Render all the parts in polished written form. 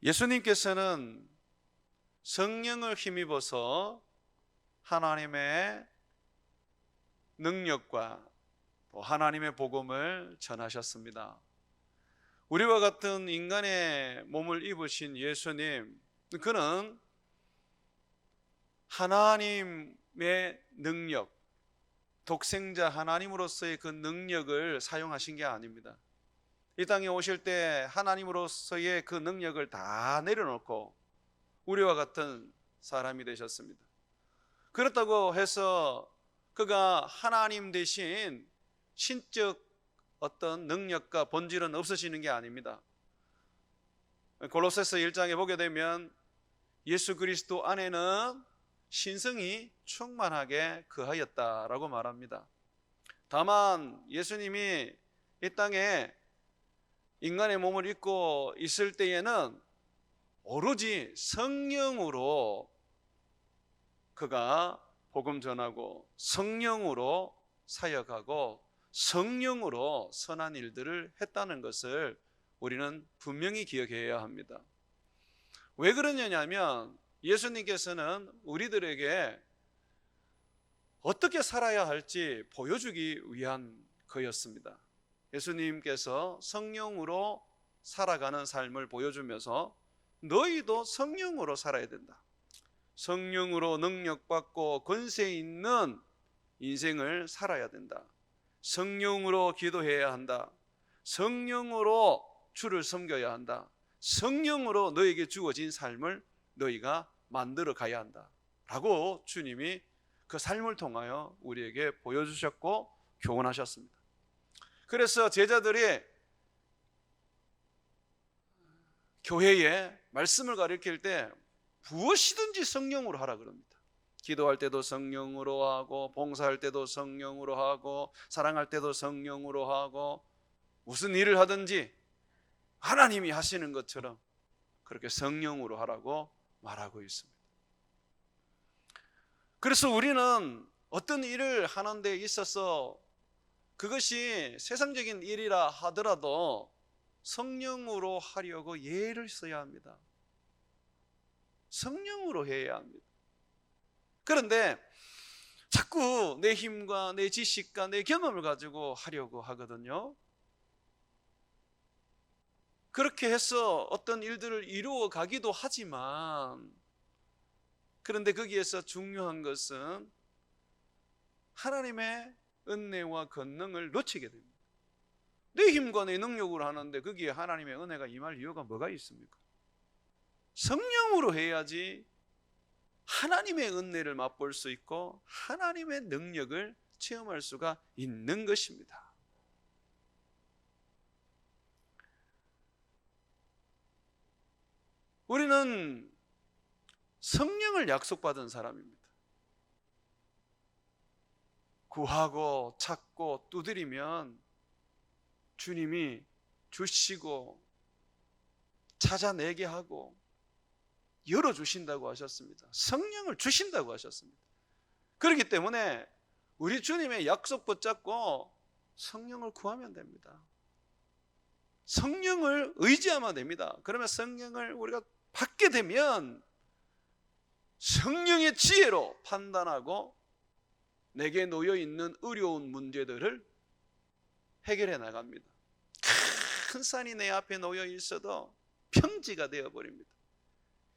예수님께서는 성령을 힘입어서 하나님의 능력과 또 하나님의 복음을 전하셨습니다. 우리와 같은 인간의 몸을 입으신 예수님, 그는 하나님의 능력, 독생자 하나님으로서의 그 능력을 사용하신 게 아닙니다. 이 땅에 오실 때 하나님으로서의 그 능력을 다 내려놓고 우리와 같은 사람이 되셨습니다. 그렇다고 해서 그가 하나님 대신 신적 어떤 능력과 본질은 없으시는 게 아닙니다. 골로새서 1장에 보게 되면 예수 그리스도 안에는 신성이 충만하게 거하였다라고 말합니다. 다만 예수님이 이 땅에 인간의 몸을 입고 있을 때에는 오로지 성령으로 그가 복음 전하고 성령으로 사역하고 성령으로 선한 일들을 했다는 것을 우리는 분명히 기억해야 합니다. 왜 그러냐면 예수님께서는 우리들에게 어떻게 살아야 할지 보여주기 위한 거였습니다. 예수님께서 성령으로 살아가는 삶을 보여주면서 너희도 성령으로 살아야 된다. 성령으로 능력받고 권세 있는 인생을 살아야 된다. 성령으로 기도해야 한다. 성령으로 주를 섬겨야 한다. 성령으로 너에게 주어진 삶을 너희가 만들어 가야 한다 라고 주님이 그 삶을 통하여 우리에게 보여주셨고 교훈하셨습니다. 그래서 제자들이 교회에 말씀을 가르칠 때 무엇이든지 성령으로 하라 그럽니다. 기도할 때도 성령으로 하고 봉사할 때도 성령으로 하고 사랑할 때도 성령으로 하고 무슨 일을 하든지 하나님이 하시는 것처럼 그렇게 성령으로 하라고 말하고 있습니다. 그래서 우리는 어떤 일을 하는 데 있어서 그것이 세상적인 일이라 하더라도 성령으로 하려고 예를 써야 합니다. 성령으로 해야 합니다. 그런데 자꾸 내 힘과 내 지식과 내 경험을 가지고 하려고 하거든요. 그렇게 해서 어떤 일들을 이루어 가기도 하지만 그런데 거기에서 중요한 것은 하나님의 은혜와 권능을 놓치게 됩니다. 내 힘과 내 능력으로 하는데 거기에 하나님의 은혜가 임할 이유가 뭐가 있습니까? 성령으로 해야지 하나님의 은혜를 맛볼 수 있고 하나님의 능력을 체험할 수가 있는 것입니다. 우리는 성령을 약속받은 사람입니다. 구하고 찾고 두드리면 주님이 주시고 찾아내게 하고 열어주신다고 하셨습니다. 성령을 주신다고 하셨습니다. 그렇기 때문에 우리 주님의 약속 붙잡고 성령을 구하면 됩니다. 성령을 의지하면 됩니다. 그러면 성령을 우리가 받게 되면 성령의 지혜로 판단하고 내게 놓여있는 어려운 문제들을 해결해 나갑니다. 큰 산이 내 앞에 놓여 있어도 평지가 되어버립니다.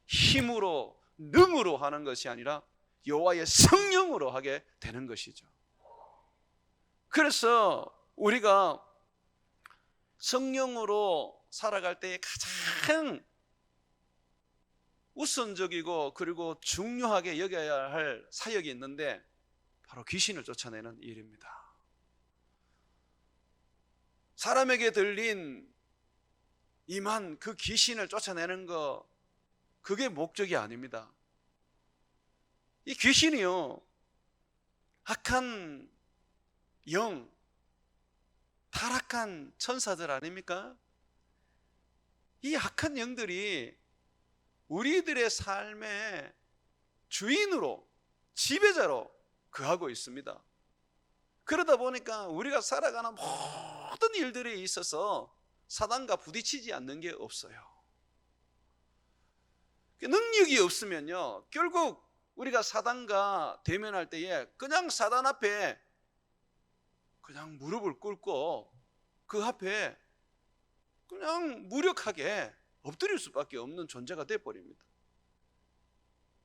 힘으로 능으로 하는 것이 아니라 여호와의 성령으로 하게 되는 것이죠. 그래서 우리가 성령으로 살아갈 때 가장 우선적이고 그리고 중요하게 여겨야 할 사역이 있는데 바로 귀신을 쫓아내는 일입니다. 사람에게 들린 임한 그 귀신을 쫓아내는 거 그게 목적이 아닙니다. 이 귀신이요 악한 영, 타락한 천사들 아닙니까? 이 악한 영들이 우리들의 삶의 주인으로 지배자로 거하고 있습니다. 그러다 보니까 우리가 살아가는 모든 일들에 있어서 사단과 부딪히지 않는 게 없어요. 능력이 없으면요, 결국 우리가 사단과 대면할 때에 그냥 사단 앞에 그냥 무릎을 꿇고 그 앞에 그냥 무력하게 엎드릴 수밖에 없는 존재가 되어버립니다.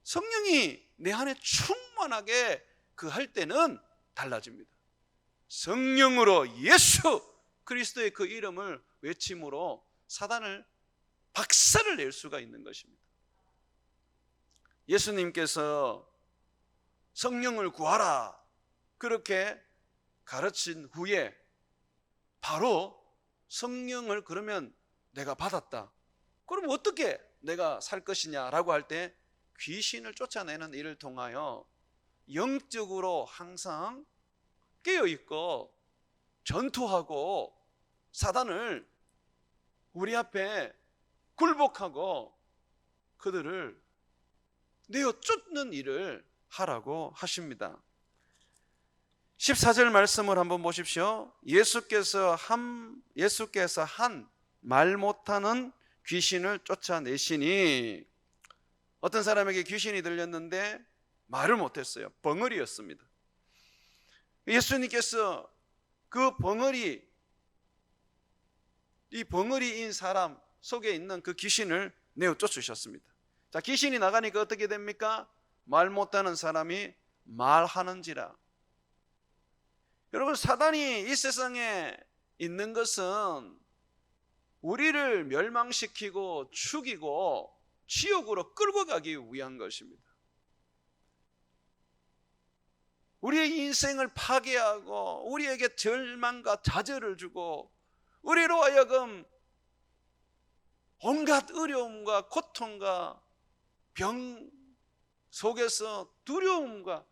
성령이 내 안에 충만하게 그 할 때는 달라집니다. 성령으로 예수 그리스도의 그 이름을 외침으로 사단을 박살을 낼 수가 있는 것입니다. 예수님께서 성령을 구하라 그렇게 가르친 후에 바로 성령을 그러면 내가 받았다, 그럼 어떻게 내가 살 것이냐라고 할 때 귀신을 쫓아내는 일을 통하여 영적으로 항상 깨어있고 전투하고 사단을 우리 앞에 굴복하고 그들을 내어 쫓는 일을 하라고 하십니다. 14절 말씀을 한번 보십시오. 예수께서 한 말 못하는 귀신을 쫓아내시니, 어떤 사람에게 귀신이 들렸는데 말을 못했어요. 벙어리였습니다. 예수님께서 그 이 벙어리인 사람 속에 있는 그 귀신을 내어 쫓으셨습니다. 자, 귀신이 나가니까 어떻게 됩니까? 말 못하는 사람이 말하는지라. 여러분, 사단이 이 세상에 있는 것은 우리를 멸망시키고 죽이고 지옥으로 끌고 가기 위한 것입니다. 우리의 인생을 파괴하고 우리에게 절망과 좌절을 주고 우리로 하여금 온갖 어려움과 고통과 병 속에서 두려움과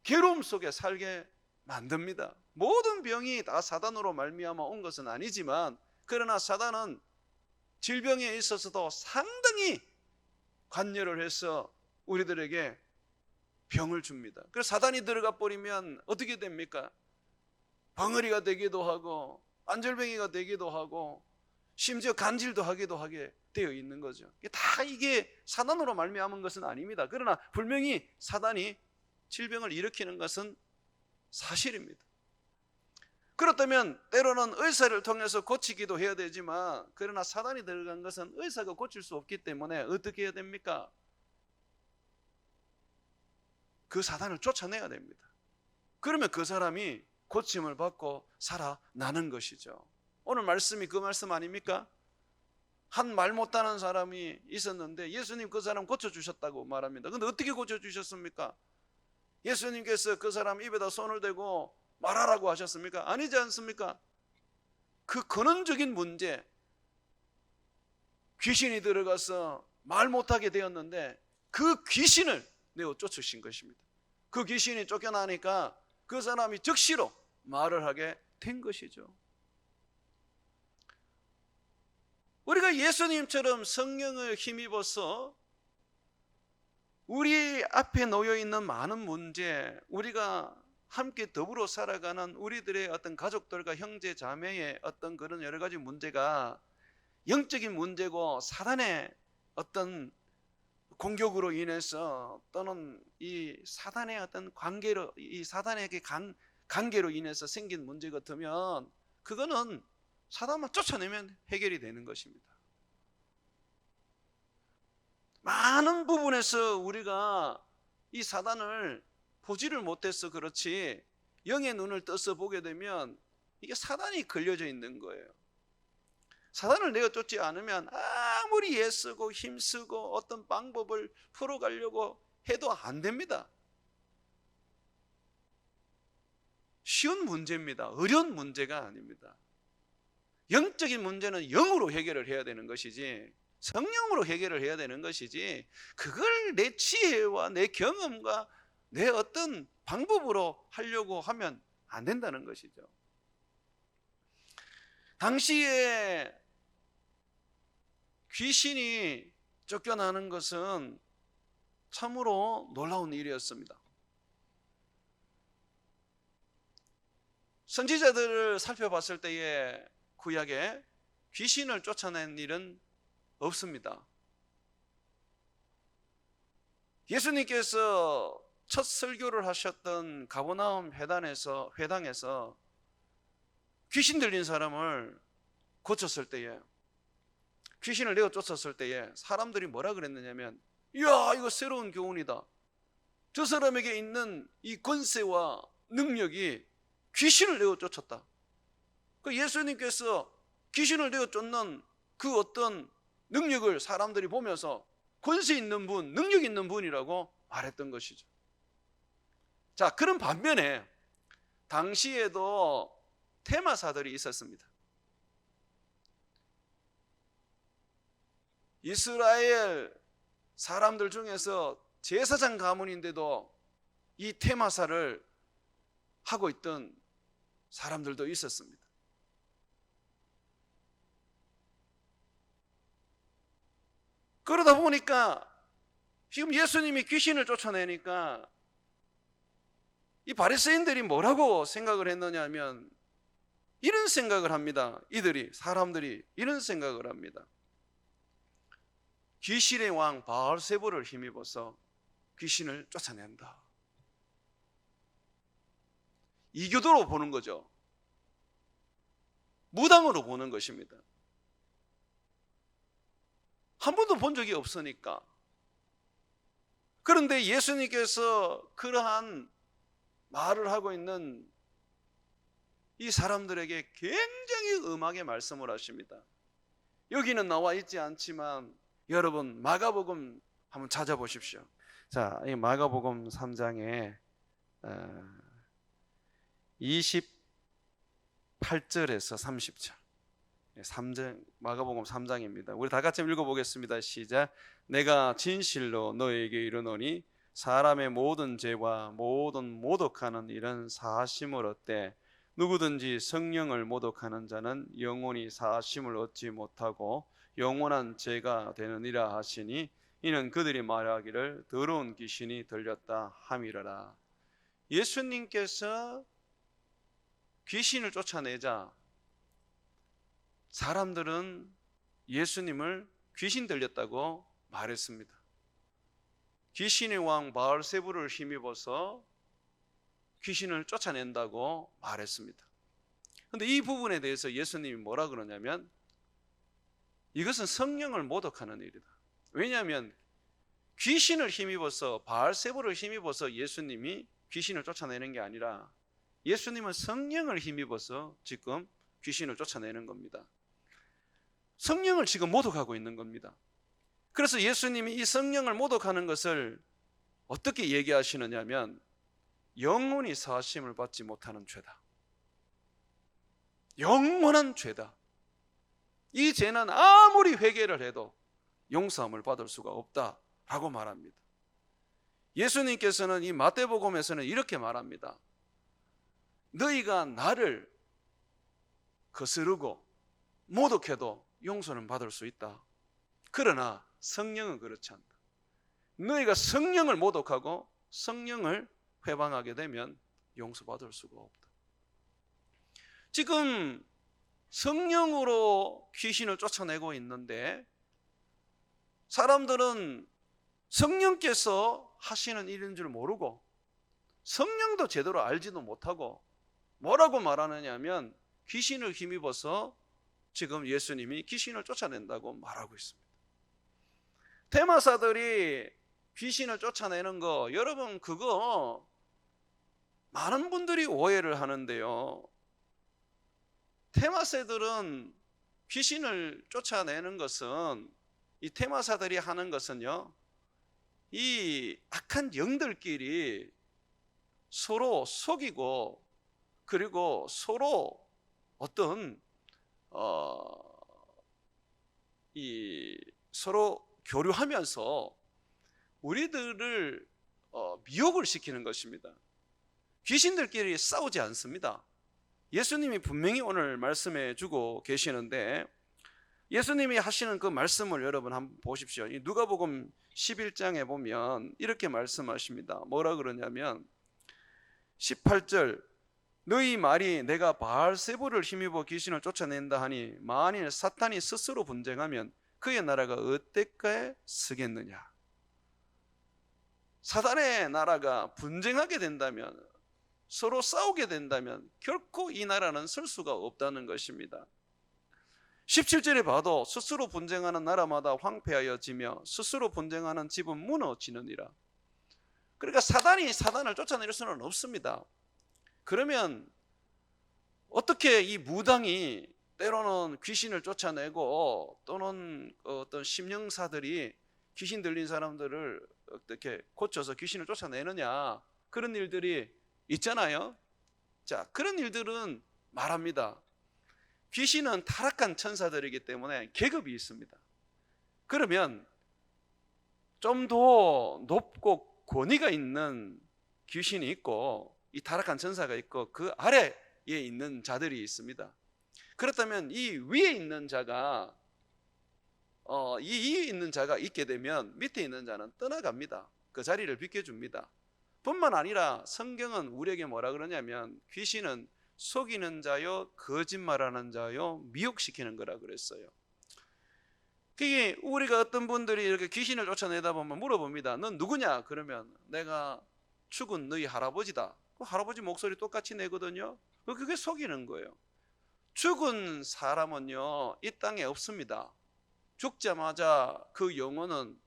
괴로움 속에 살게 만듭니다. 모든 병이 다 사단으로 말미암아 온 것은 아니지만, 그러나 사단은 질병에 있어서도 상당히 관여를 해서 우리들에게 병을 줍니다. 그래서 사단이 들어가 버리면 어떻게 됩니까? 벙어리가 되기도 하고 안절뱅이가 되기도 하고 심지어 간질도 하기도 하게 되어 있는 거죠. 다 이게 사단으로 말미암은 것은 아닙니다. 그러나 분명히 사단이 질병을 일으키는 것은 사실입니다. 그렇다면 때로는 의사를 통해서 고치기도 해야 되지만, 그러나 사단이 들어간 것은 의사가 고칠 수 없기 때문에 어떻게 해야 됩니까? 그 사단을 쫓아내야 됩니다. 그러면 그 사람이 고침을 받고 살아나는 것이죠. 오늘 말씀이 그 말씀 아닙니까? 한 말 못하는 사람이 있었는데 예수님 그 사람 고쳐주셨다고 말합니다. 그런데 어떻게 고쳐주셨습니까? 예수님께서 그 사람 입에다 손을 대고 말하라고 하셨습니까? 아니지 않습니까? 그 근원적인 문제, 귀신이 들어가서 말 못하게 되었는데 그 귀신을 내어 쫓으신 것입니다. 그 귀신이 쫓겨나니까 그 사람이 즉시로 말을 하게 된 것이죠. 우리가 예수님처럼 성령을 힘입어서 우리 앞에 놓여 있는 많은 문제, 우리가 함께 더불어 살아가는 우리들의 어떤 가족들과 형제 자매의 어떤 그런 여러 가지 문제가 영적인 문제고 사단의 어떤 공격으로 인해서 또는 이 사단의 어떤 관계로, 이 사단에게 관계로 인해서 생긴 문제 같으면 그거는 사단만 쫓아내면 해결이 되는 것입니다. 많은 부분에서 우리가 이 사단을 보지를 못해서 그렇지, 영의 눈을 떠서 보게 되면 이게 사단이 걸려져 있는 거예요. 사단을 내어 쫓지 않으면 아무리 애쓰고 힘쓰고 어떤 방법을 풀어가려고 해도 안 됩니다. 쉬운 문제입니다. 어려운 문제가 아닙니다. 영적인 문제는 영으로 해결을 해야 되는 것이지, 성령으로 해결을 해야 되는 것이지, 그걸 내 지혜와 내 경험과 내 어떤 방법으로 하려고 하면 안 된다는 것이죠. 당시에 귀신이 쫓겨나는 것은 참으로 놀라운 일이었습니다. 선지자들을 살펴봤을 때에 구약에 귀신을 쫓아낸 일은 없습니다. 예수님께서 첫 설교를 하셨던 가버나움 회당에서 귀신 들린 사람을 고쳤을 때에, 귀신을 내어 쫓았을 때에 사람들이 뭐라 그랬느냐면, 이야, 이거 새로운 교훈이다. 저 사람에게 있는 이 권세와 능력이 귀신을 내어 쫓았다. 그 예수님께서 귀신을 내어 쫓는 그 어떤 능력을 사람들이 보면서 권세 있는 분, 능력 있는 분이라고 말했던 것이죠. 자, 그런 반면에 당시에도 테마사들이 있었습니다. 이스라엘 사람들 중에서 제사장 가문인데도 이 테마사를 하고 있던 사람들도 있었습니다. 그러다 보니까 지금 예수님이 귀신을 쫓아내니까 이 바리새인들이 뭐라고 생각을 했느냐 하면, 이런 생각을 합니다. 사람들이 이런 생각을 합니다. 귀신의 왕 바알세불을 힘입어서 귀신을 쫓아낸다. 이교도로 보는 거죠. 무당으로 보는 것입니다. 한 번도 본 적이 없으니까. 그런데 예수님께서 그러한 말을 하고 있는 이 사람들에게 굉장히 음하게 말씀을 하십니다. 여기는 나와 있지 않지만 여러분 마가복음 한번 찾아보십시오. 자, 이 마가복음 3장에 28절에서 30절, 마가복음 3장입니다. 우리 다 같이 읽어보겠습니다. 시작. 내가 진실로 너에게 이르노니 사람의 모든 죄와 모든 모독하는 일은 사하심을 얻되 누구든지 성령을 모독하는 자는 영원히 사하심을 얻지 못하고 영원한 죄가 되느니라 하시니 이는 그들이 말하기를 더러운 귀신이 들렸다 함이라라. 예수님께서 귀신을 쫓아내자 사람들은 예수님을 귀신 들렸다고 말했습니다. 귀신의 왕 바알세불을 힘입어서 귀신을 쫓아낸다고 말했습니다. 그런데 이 부분에 대해서 예수님이 뭐라 그러냐면, 이것은 성령을 모독하는 일이다. 왜냐하면 귀신을 힘입어서, 바알세불을 힘입어서 예수님이 귀신을 쫓아내는 게 아니라 예수님은 성령을 힘입어서 지금 귀신을 쫓아내는 겁니다. 성령을 지금 모독하고 있는 겁니다. 그래서 예수님이 이 성령을 모독하는 것을 어떻게 얘기하시느냐 하면, 영원히 사하심을 받지 못하는 죄다. 영원한 죄다. 이 죄는 아무리 회개를 해도 용서함을 받을 수가 없다라고 말합니다. 예수님께서는 이 마태복음에서는 이렇게 말합니다. 너희가 나를 거스르고 모독해도 용서는 받을 수 있다. 그러나 성령은 그렇지 않다. 너희가 성령을 모독하고 성령을 회방하게 되면 용서받을 수가 없다. 지금 성령으로 귀신을 쫓아내고 있는데 사람들은 성령께서 하시는 일인 줄 모르고 성령도 제대로 알지도 못하고 뭐라고 말하느냐 하면 귀신을 힘입어서 지금 예수님이 귀신을 쫓아낸다고 말하고 있습니다. 테마사들이 귀신을 쫓아내는 거, 여러분 그거 많은 분들이 오해를 하는데요. 테마사들은 귀신을 쫓아내는 것은, 이 테마사들이 하는 것은요, 이 악한 영들끼리 서로 속이고 그리고 서로 어떤 서로 교류하면서 우리들을 미혹을 시키는 것입니다. 귀신들끼리 싸우지 않습니다. 예수님이 분명히 오늘 말씀해 주고 계시는데, 예수님이 하시는 그 말씀을 여러분 한번 보십시오. 이 누가복음 11장에 보면 이렇게 말씀하십니다. 뭐라 그러냐면 18절, 너희 말이 내가 바알세불을 힘입어 귀신을 쫓아낸다 하니 만일 사탄이 스스로 분쟁하면 그의 나라가 어때까지 서겠느냐. 사단의 나라가 분쟁하게 된다면, 서로 싸우게 된다면 결코 이 나라는 설 수가 없다는 것입니다. 17절에 봐도 스스로 분쟁하는 나라마다 황폐하여지며 스스로 분쟁하는 집은 무너지느니라. 그러니까 사단이 사단을 쫓아낼 수는 없습니다. 그러면 어떻게 이 무당이 때로는 귀신을 쫓아내고, 또는 어떤 심령사들이 귀신 들린 사람들을 어떻게 고쳐서 귀신을 쫓아내느냐, 그런 일들이 있잖아요. 자, 그런 일들은 말합니다. 귀신은 타락한 천사들이기 때문에 계급이 있습니다. 그러면 좀 더 높고 권위가 있는 귀신이 있고, 이 타락한 천사가 있고, 그 아래에 있는 자들이 있습니다. 그렇다면 이 위에 있는 자가 이 위에 있는 자가 있게 되면 밑에 있는 자는 떠나갑니다. 그 자리를 비켜줍니다. 뿐만 아니라 성경은 우리에게 뭐라 그러냐면, 귀신은 속이는 자요, 거짓말하는 자요, 미혹시키는 거라 그랬어요. 그게 우리가 어떤 분들이 이렇게 귀신을 쫓아내다 보면 물어봅니다. 넌 누구냐? 그러면 내가 죽은 너희 할아버지다. 할아버지 목소리 똑같이 내거든요. 그게 속이는 거예요. 죽은 사람은요, 이 땅에 없습니다. 죽자마자 그 영혼은,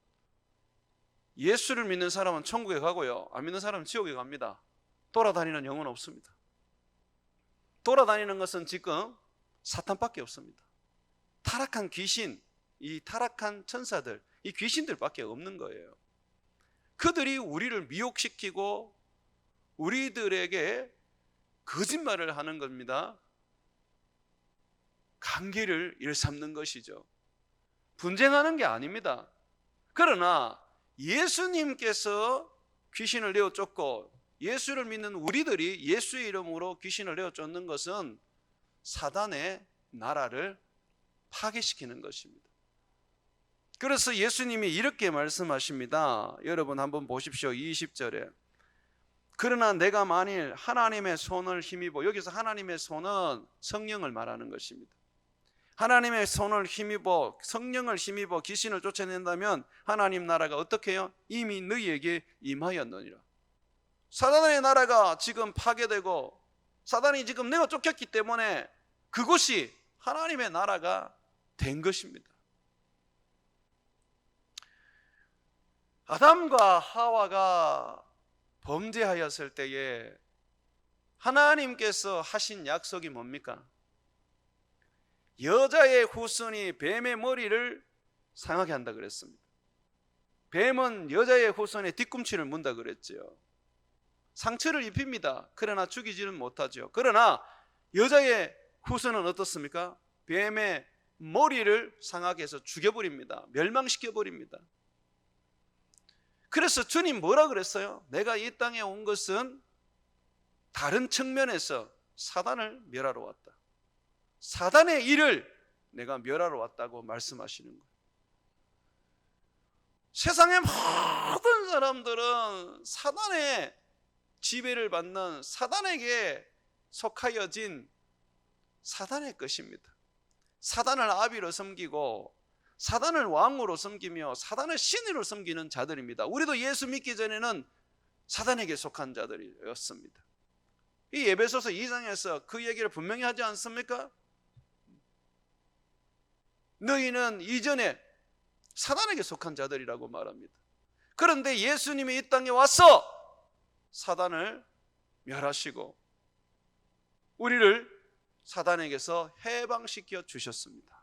예수를 믿는 사람은 천국에 가고요, 안 믿는 사람은 지옥에 갑니다. 돌아다니는 영혼은 없습니다. 돌아다니는 것은 지금 사탄밖에 없습니다. 타락한 귀신, 이 타락한 천사들, 이 귀신들밖에 없는 거예요. 그들이 우리를 미혹시키고 우리들에게 거짓말을 하는 겁니다. 관계를 일삼는 것이죠. 분쟁하는 게 아닙니다. 그러나 예수님께서 귀신을 내어 쫓고 예수를 믿는 우리들이 예수의 이름으로 귀신을 내어 쫓는 것은 사단의 나라를 파괴시키는 것입니다. 그래서 예수님이 이렇게 말씀하십니다. 여러분 한번 보십시오. 20절에 그러나 내가 만일 하나님의 손을 힘입어, 여기서 하나님의 손은 성령을 말하는 것입니다. 하나님의 손을 힘입어, 성령을 힘입어 귀신을 쫓아낸다면 하나님 나라가 어떻게 해요? 이미 너희에게 임하였느니라. 사단의 나라가 지금 파괴되고, 사단이 지금 내가 쫓겼기 때문에 그것이 하나님의 나라가 된 것입니다. 아담과 하와가 범죄하였을 때에 하나님께서 하신 약속이 뭡니까? 여자의 후손이 뱀의 머리를 상하게 한다 그랬습니다. 뱀은 여자의 후손의 뒤꿈치를 문다 그랬죠. 상처를 입힙니다. 그러나 죽이지는 못하죠. 그러나 여자의 후손은 어떻습니까? 뱀의 머리를 상하게 해서 죽여버립니다. 멸망시켜버립니다. 그래서 주님 뭐라 그랬어요? 내가 이 땅에 온 것은 다른 측면에서 사단을 멸하러 왔다. 사단의 일을 내가 멸하러 왔다고 말씀하시는 거예요. 세상의 모든 사람들은 사단의 지배를 받는, 사단에게 속하여진 사단의 것입니다. 사단을 아비로 섬기고 사단을 왕으로 섬기며 사단을 신으로 섬기는 자들입니다. 우리도 예수 믿기 전에는 사단에게 속한 자들이었습니다. 이 에베소서 2장에서 그 얘기를 분명히 하지 않습니까? 너희는 이전에 사단에게 속한 자들이라고 말합니다. 그런데 예수님이 이 땅에 와서 사단을 멸하시고 우리를 사단에게서 해방시켜 주셨습니다.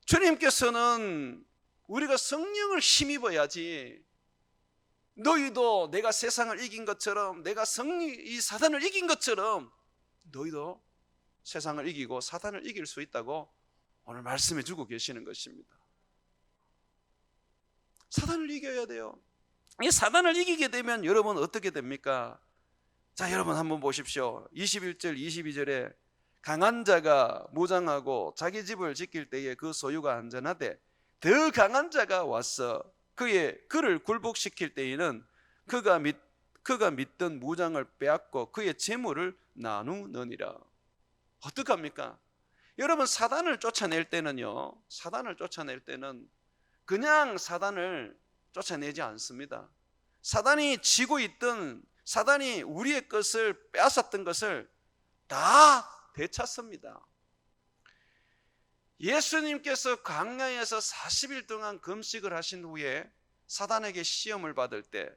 주님께서는 우리가 성령을 힘입어야지, 너희도 내가 세상을 이긴 것처럼, 내가 이 사단을 이긴 것처럼 너희도 세상을 이기고 사단을 이길 수 있다고 오늘 말씀해 주고 계시는 것입니다. 사단을 이겨야 돼요. 이 사단을 이기게 되면 여러분 어떻게 됩니까? 자, 여러분 한번 보십시오. 21절 22절에 강한 자가 무장하고 자기 집을 지킬 때에 그 소유가 안전하되 더 강한 자가 와서 그를 굴복시킬 때에는 그가 믿던 무장을 빼앗고 그의 재물을 나누느니라. 어떡합니까? 여러분 사단을 쫓아낼 때는요, 사단을 쫓아낼 때는 그냥 사단을 쫓아내지 않습니다. 사단이 쥐고 있던, 사단이 우리의 것을 빼앗았던 것을 다 되찾습니다. 예수님께서 광야에서 40일 동안 금식을 하신 후에 사단에게 시험을 받을 때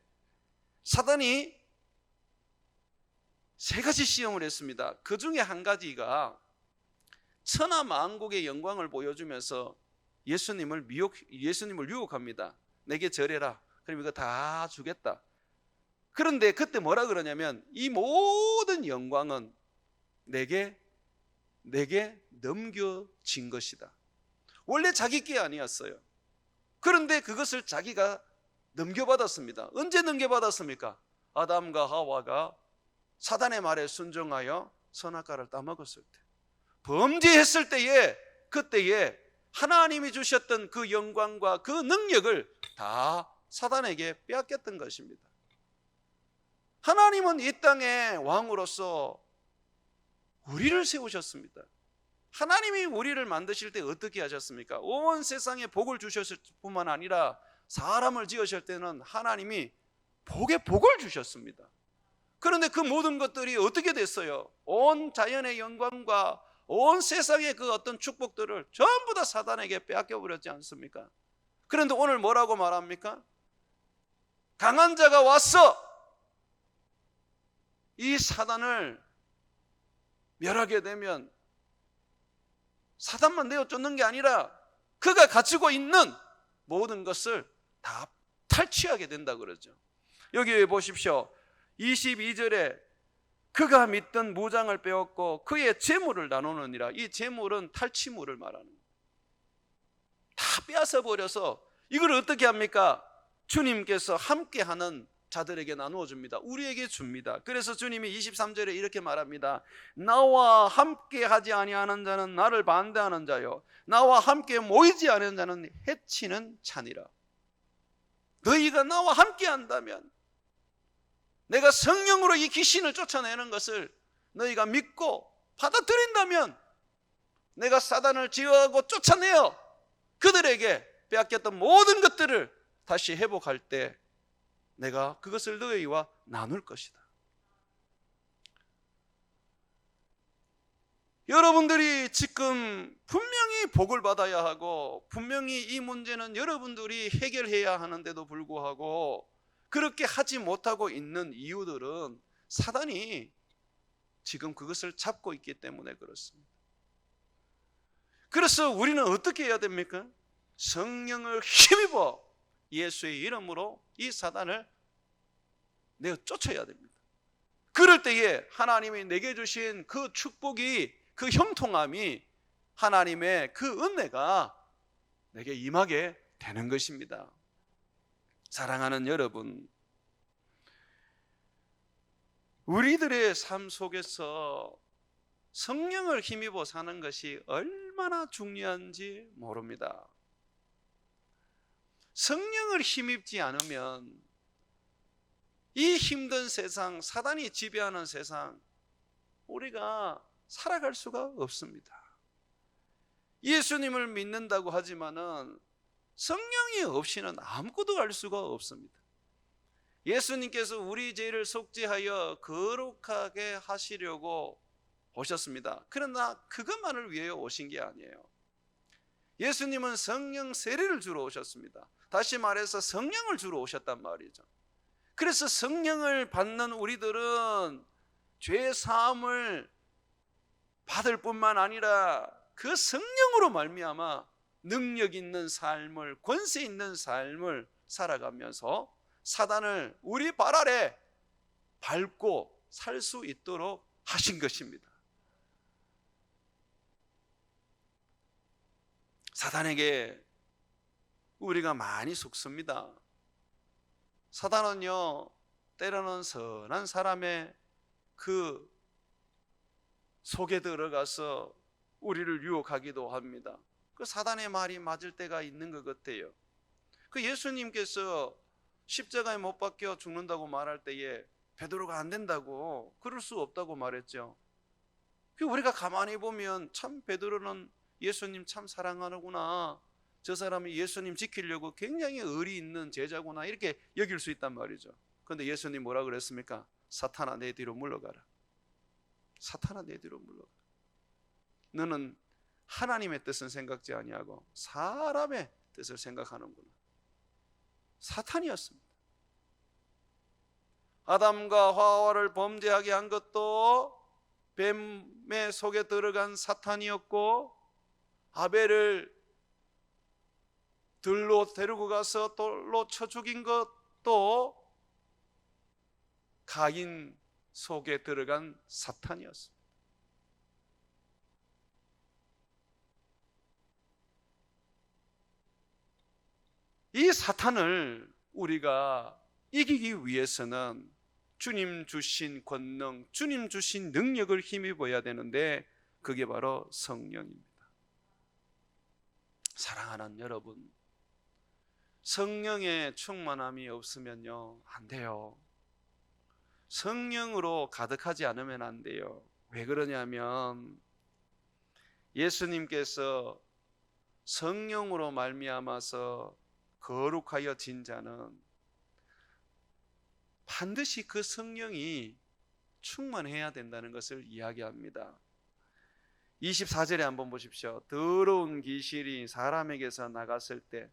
사단이 세 가지 시험을 했습니다. 그 중에 한 가지가 천하 만국의 영광을 보여주면서 예수님을 유혹합니다. 내게 절해라. 그럼 이거 다 주겠다. 그런데 그때 뭐라 그러냐면 이 모든 영광은 내게 넘겨진 것이다. 원래 자기 게 아니었어요. 그런데 그것을 자기가 넘겨받았습니다. 언제 넘겨받았습니까? 아담과 하와가 사단의 말에 순종하여 선악과를 따먹었을 때, 범죄했을 때에, 그때에 하나님이 주셨던 그 영광과 그 능력을 다 사단에게 빼앗겼던 것입니다. 하나님은 이 땅의 왕으로서 우리를 세우셨습니다. 하나님이 우리를 만드실 때 어떻게 하셨습니까? 온 세상에 복을 주셨을 뿐만 아니라 사람을 지으실 때는 하나님이 복을 주셨습니다. 그런데 그 모든 것들이 어떻게 됐어요? 온 자연의 영광과 온 세상의 그 어떤 축복들을 전부 다 사단에게 빼앗겨 버렸지 않습니까? 그런데 오늘 뭐라고 말합니까? 강한 자가 왔어 이 사단을 멸하게 되면 사단만 내어 쫓는 게 아니라 그가 가지고 있는 모든 것을 다 탈취하게 된다 그러죠. 여기 보십시오. 22절에 그가 믿던 무장을 빼앗고 그의 재물을 나누느니라. 이 재물은 탈취물을 말하는 거예요. 다 빼앗아 버려서 이걸 어떻게 합니까? 주님께서 함께하는 자들에게 나누어 줍니다. 우리에게 줍니다. 그래서 주님이 23절에 이렇게 말합니다. 나와 함께하지 아니하는 자는 나를 반대하는 자요, 나와 함께 모이지 않은 자는 해치는 자니라. 너희가 나와 함께한다면, 내가 성령으로 이 귀신을 쫓아내는 것을 너희가 믿고 받아들인다면, 내가 사단을 제어하고 쫓아내어 그들에게 빼앗겼던 모든 것들을 다시 회복할 때 내가 그것을 너희와 나눌 것이다. 여러분들이 지금 분명히 복을 받아야 하고 분명히 이 문제는 여러분들이 해결해야 하는데도 불구하고 그렇게 하지 못하고 있는 이유들은 사단이 지금 그것을 잡고 있기 때문에 그렇습니다. 그래서 우리는 어떻게 해야 됩니까? 성령을 힘입어 예수의 이름으로 이 사단을 내어 쫓아야 됩니다. 그럴 때에 하나님이 내게 주신 그 축복이, 그 형통함이, 하나님의 그 은혜가 내게 임하게 되는 것입니다. 사랑하는 여러분, 우리들의 삶 속에서 성령을 힘입어 사는 것이 얼마나 중요한지 모릅니다. 성령을 힘입지 않으면 이 힘든 세상, 사단이 지배하는 세상, 우리가 살아갈 수가 없습니다. 예수님을 믿는다고 하지만은 성령이 없이는 아무것도 할 수가 없습니다. 예수님께서 우리 죄를 속죄하여 거룩하게 하시려고 오셨습니다. 그러나 그것만을 위하여 오신 게 아니에요. 예수님은 성령 세례를 주러 오셨습니다. 다시 말해서 성령을 주러 오셨단 말이죠. 그래서 성령을 받는 우리들은 죄 사함을 받을 뿐만 아니라 그 성령으로 말미암아 능력 있는 삶을, 권세 있는 삶을 살아가면서 사단을 우리 발 아래 밟고 살 수 있도록 하신 것입니다. 사단에게 우리가 많이 속습니다. 사단은요, 때로는 선한 사람의 그 속에 들어가서 우리를 유혹하기도 합니다. 그 사단의 말이 맞을 때가 있는 것 같아요. 그 예수님께서 십자가에 못 박혀 죽는다고 말할 때에 베드로가 안 된다고, 그럴 수 없다고 말했죠. 우리가 가만히 보면 참 베드로는 예수님 참 사랑하는구나, 저 사람이 예수님 지키려고 굉장히 의리 있는 제자구나 이렇게 여길 수 있단 말이죠. 그런데 예수님 뭐라 그랬습니까? 사탄아 내 뒤로 물러가라. 사탄아 내 뒤로 물러가라. 너는 하나님의 뜻은 생각지 아니하고 사람의 뜻을 생각하는구나. 사탄이었습니다. 아담과 하와를 범죄하게 한 것도 뱀의 속에 들어간 사탄이었고, 아벨을 들로 데리고 가서 돌로 쳐 죽인 것도 가인 속에 들어간 사탄이었습니다. 이 사탄을 우리가 이기기 위해서는 주님 주신 권능, 주님 주신 능력을 힘입어야 되는데 그게 바로 성령입니다. 사랑하는 여러분, 성령의 충만함이 없으면요 안 돼요. 성령으로 가득하지 않으면 안 돼요. 왜 그러냐면 예수님께서 성령으로 말미암아서 거룩하여진 자는 반드시 그 성령이 충만해야 된다는 것을 이야기합니다. 24절에 한번 보십시오. 더러운 귀신이 사람에게서 나갔을 때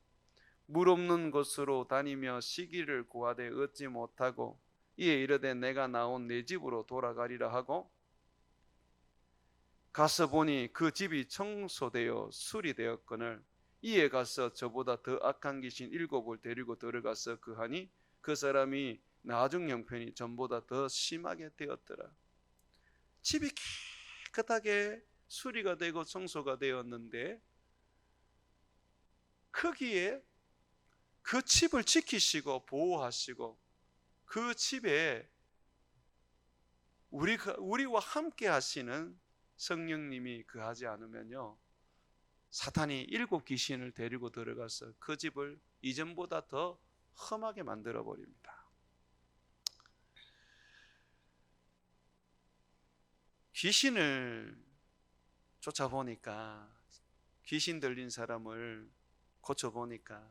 물 없는 곳으로 다니며 쉬기를 구하되 얻지 못하고 이에 이르되 내가 나온 내 집으로 돌아가리라 하고 가서 보니 그 집이 청소되어 수리되었거늘 이에 가서 저보다 더 악한 귀신 7을 데리고 들어가서 그하니 그 사람이 나중 형편이 전보다 더 심하게 되었더라. 집이 깨끗하게 수리가 되고 청소가 되었는데 거기에 그 집을 지키시고 보호하시고 그 집에 우리와 함께 하시는 성령님이 그하지 않으면요 사탄이 7 귀신을 데리고 들어가서 그 집을 이전보다 더 험하게 만들어 버립니다. 귀신을 쫓아보니까, 귀신 들린 사람을 고쳐보니까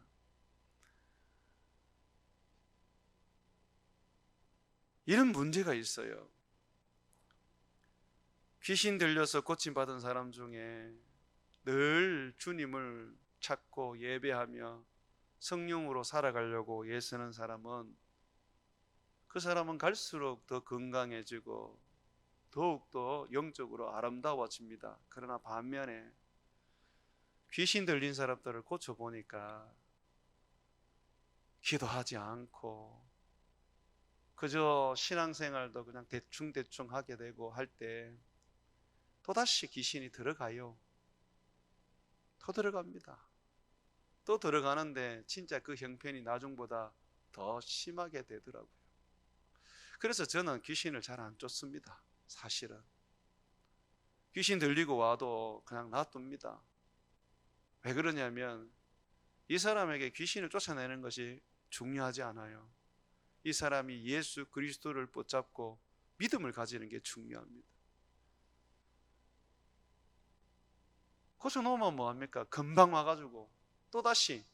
이런 문제가 있어요. 귀신 들려서 고침받은 사람 중에 늘 주님을 찾고 예배하며 성령으로 살아가려고 애쓰는 사람은 그 사람은 갈수록 더 건강해지고 더욱더 영적으로 아름다워집니다. 그러나 반면에 귀신 들린 사람들을 고쳐보니까 기도하지 않고 그저 신앙생활도 그냥 대충대충 하게 되고 할 때 또다시 귀신이 들어가요. 또 들어갑니다. 또 들어가는데 진짜 그 형편이 나중보다 더 심하게 되더라고요. 그래서 저는 귀신을 잘 안 쫓습니다. 사실은 귀신 들리고 와도 그냥 놔둡니다. 왜 그러냐면 이 사람에게 귀신을 쫓아내는 것이 중요하지 않아요. 이 사람이 예수 그리스도를 붙잡고 믿음을 가지는 게 중요합니다. 고쳐놓으면 뭐합니까? 금방 와가지고 또다시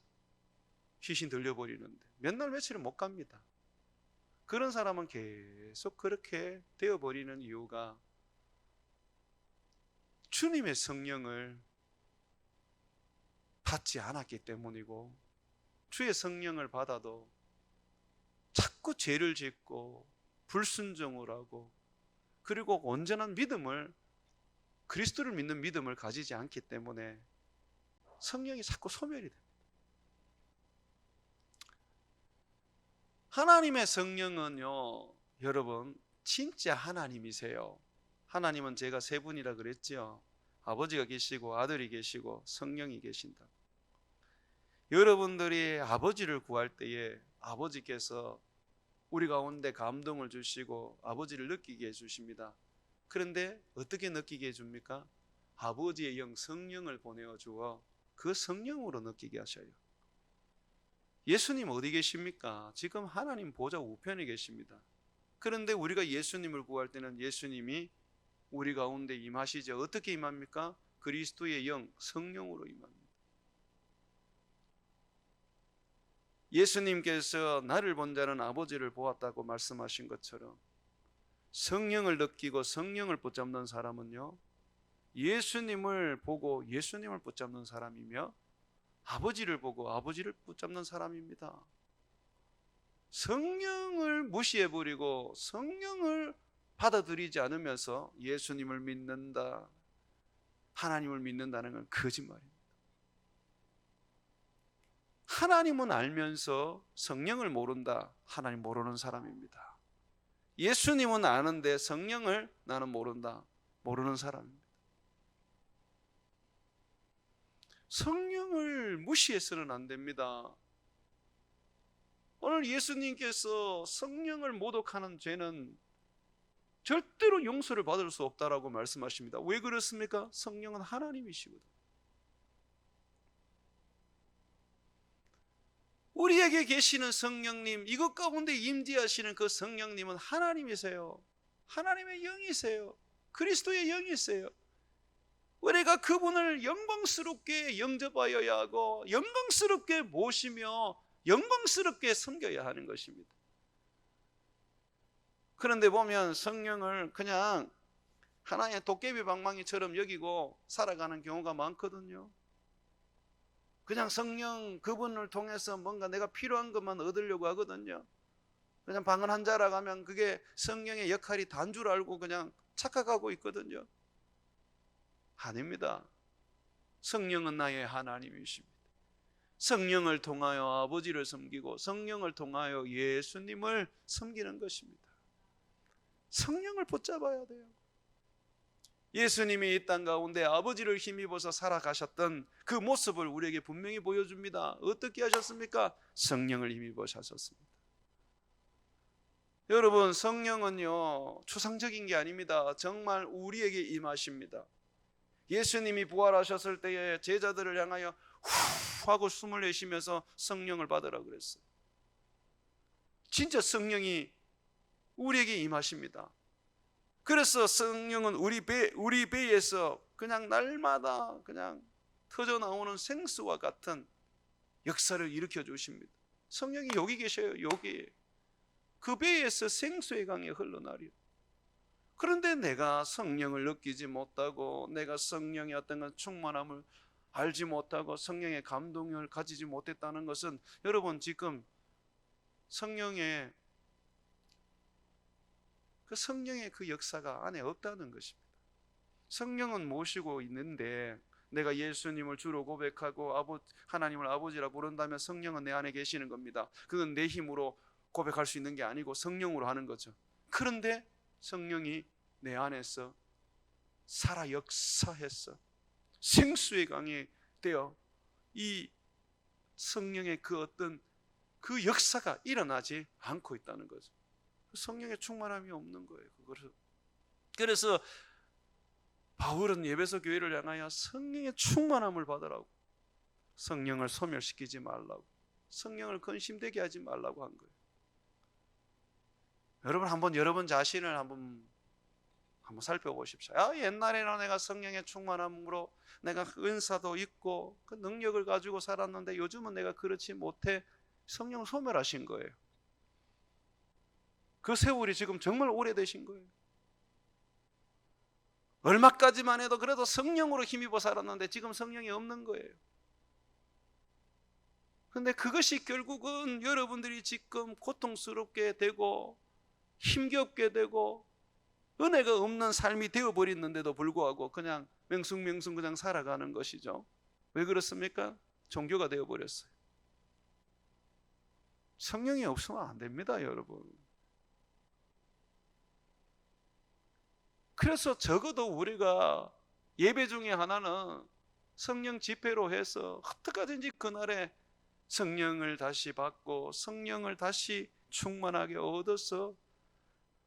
귀신 들려버리는데 몇 날 며칠은 못 갑니다. 그런 사람은 계속 그렇게 되어버리는 이유가 주님의 성령을 받지 않았기 때문이고, 주의 성령을 받아도 자꾸 죄를 짓고 불순종을 하고 그리고 온전한 믿음을, 그리스도를 믿는 믿음을 가지지 않기 때문에 성령이 자꾸 소멸이 됩니다. 하나님의 성령은요 여러분 진짜 하나님이세요. 하나님은 제가 세 분이라 그랬죠. 아버지가 계시고 아들이 계시고 성령이 계신다. 여러분들이 아버지를 구할 때에 아버지께서 우리 가운데 감동을 주시고 아버지를 느끼게 해주십니다. 그런데 어떻게 느끼게 해줍니까? 아버지의 영 성령을 보내어 주어 그 성령으로 느끼게 하셔요. 예수님 어디 계십니까? 지금 하나님 보좌 우편에 계십니다. 그런데 우리가 예수님을 구할 때는 예수님이 우리 가운데 임하시죠. 어떻게 임합니까? 그리스도의 영 성령으로 임합니다. 예수님께서 나를 본 자는 아버지를 보았다고 말씀하신 것처럼 성령을 느끼고 성령을 붙잡는 사람은요, 예수님을 보고 예수님을 붙잡는 사람이며 아버지를 보고 아버지를 붙잡는 사람입니다. 성령을 무시해버리고 성령을 받아들이지 않으면서 예수님을 믿는다, 하나님을 믿는다는 건 거짓말입니다. 하나님은 알면서 성령을 모른다, 하나님 모르는 사람입니다. 예수님은 아는데 성령을 나는 모른다, 모르는 사람입니다. 성령을 무시해서는 안 됩니다. 오늘 예수님께서 성령을 모독하는 죄는 절대로 용서를 받을 수 없다라고 말씀하십니다. 왜 그렇습니까? 성령은 하나님이시거든. 우리에게 계시는 성령님, 이것 가운데 임재하시는 그 성령님은 하나님이세요. 하나님의 영이세요. 그리스도의 영이세요. 우리가 그분을 영광스럽게 영접하여야 하고 영광스럽게 모시며 영광스럽게 섬겨야 하는 것입니다. 그런데 보면 성령을 그냥 하나의 도깨비 방망이처럼 여기고 살아가는 경우가 많거든요. 그냥 성령 그분을 통해서 뭔가 내가 필요한 것만 얻으려고 하거든요. 그냥 방언 한 자라 하면 그게 성령의 역할이 다인 줄 알고 그냥 착각하고 있거든요. 아닙니다. 성령은 나의 하나님이십니다. 성령을 통하여 아버지를 섬기고 성령을 통하여 예수님을 섬기는 것입니다. 성령을 붙잡아야 돼요. 예수님이 이 땅 가운데 아버지를 힘입어서 살아가셨던 그 모습을 우리에게 분명히 보여줍니다. 어떻게 하셨습니까? 성령을 힘입으셨습니다. 여러분, 성령은요 추상적인 게 아닙니다. 정말 우리에게 임하십니다. 예수님이 부활하셨을 때에 제자들을 향하여 후 하고 숨을 내쉬면서 성령을 받으라 그랬어요. 진짜 성령이 우리에게 임하십니다. 그래서 성령은 우리 배에서 그냥 날마다 그냥 터져 나오는 생수와 같은 역사를 일으켜 주십니다. 성령이 여기 계셔요. 여기 그 배에서 생수의 강이 흘러나리요. 그런데 내가 성령을 느끼지 못하고 내가 성령의 어떤 충만함을 알지 못하고 성령의 감동을 가지지 못했다는 것은 여러분 지금 성령의 그 역사가 안에 없다는 것입니다. 성령은 모시고 있는데 내가 예수님을 주로 고백하고 하나님을 아버지라 부른다면 성령은 내 안에 계시는 겁니다. 그건 내 힘으로 고백할 수 있는 게 아니고 성령으로 하는 거죠. 그런데 성령이 내 안에서 살아 역사해서 생수의 강이 되어 이 성령의 그 어떤 그 역사가 일어나지 않고 있다는 거죠. 성령의 충만함이 없는 거예요. 그래서 바울은 에베소 교회를 향하여 성령의 충만함을 받으라고, 성령을 소멸시키지 말라고, 성령을 근심되게 하지 말라고 한 거예요. 여러분 한번 여러분 자신을 한번 살펴보십시오. 옛날에는 내가 성령의 충만함으로 내가 은사도 있고 그 능력을 가지고 살았는데 요즘은 내가 그렇지 못해. 성령을 소멸하신 거예요. 그 세월이 지금 정말 오래되신 거예요. 얼마까지만 해도 그래도 성령으로 힘입어 살았는데 지금 성령이 없는 거예요. 그런데 그것이 결국은 여러분들이 지금 고통스럽게 되고 힘겹게 되고 은혜가 없는 삶이 되어버렸는데도 불구하고 그냥 맹숭맹숭 그냥 살아가는 것이죠. 왜 그렇습니까? 종교가 되어버렸어요. 성령이 없으면 안 됩니다, 여러분. 그래서 적어도 우리가 예배 중에 하나는 성령 집회로 해서 어떻게든지 그날에 성령을 다시 받고 성령을 다시 충만하게 얻어서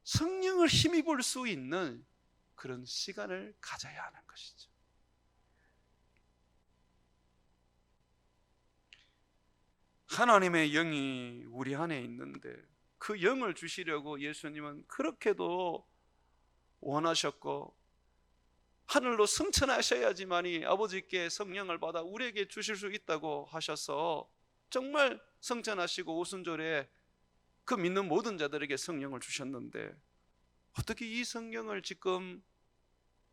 성령을 힘입을 수 있는 그런 시간을 가져야 하는 것이죠. 하나님의 영이 우리 안에 있는데 그 영을 주시려고 예수님은 그렇게도 원하셨고 하늘로 승천하셔야지만이 아버지께 성령을 받아 우리에게 주실 수 있다고 하셔서 정말 성천하시고 오순절에 그 믿는 모든 자들에게 성령을 주셨는데 어떻게 이 성령을 지금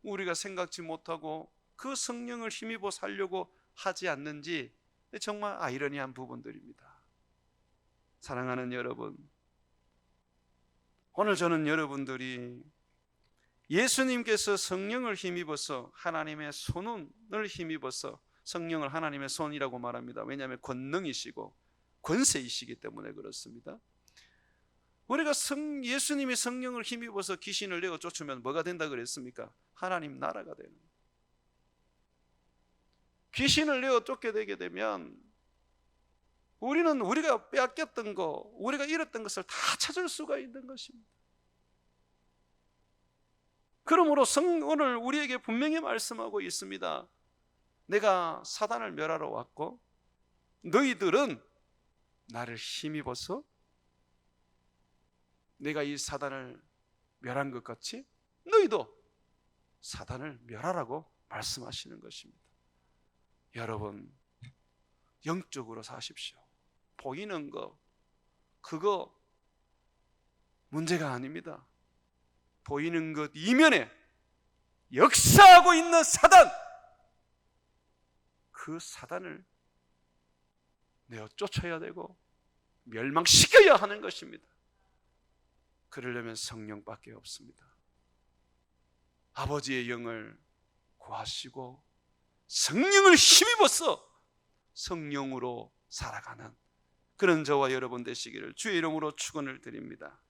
우리가 생각지 못하고 그 성령을 힘입어 살려고 하지 않는지 정말 아이러니한 부분들입니다. 사랑하는 여러분, 오늘 저는 여러분들이 예수님께서 성령을 힘입어서 하나님의 손을 힘입어서, 성령을 하나님의 손이라고 말합니다. 왜냐하면 권능이시고 권세이시기 때문에 그렇습니다. 우리가 예수님이 성령을 힘입어서 귀신을 내어 쫓으면 뭐가 된다 그랬습니까? 하나님 나라가 되는 거예요. 귀신을 내어 쫓게 되게 되면 우리는 우리가 빼앗겼던 거, 우리가 잃었던 것을 다 찾을 수가 있는 것입니다. 그러므로 오늘 우리에게 분명히 말씀하고 있습니다. 내가 사단을 멸하러 왔고 너희들은 나를 힘입어서 내가 이 사단을 멸한 것 같이 너희도 사단을 멸하라고 말씀하시는 것입니다. 여러분, 영적으로 사십시오. 보이는 거 그거 문제가 아닙니다. 보이는 것 이면에 역사하고 있는 사단, 그 사단을 내어 쫓아야 되고 멸망시켜야 하는 것입니다. 그러려면 성령밖에 없습니다. 아버지의 영을 구하시고 성령을 힘입어서 성령으로 살아가는 그런 저와 여러분 되시기를 주의 이름으로 축원을 드립니다.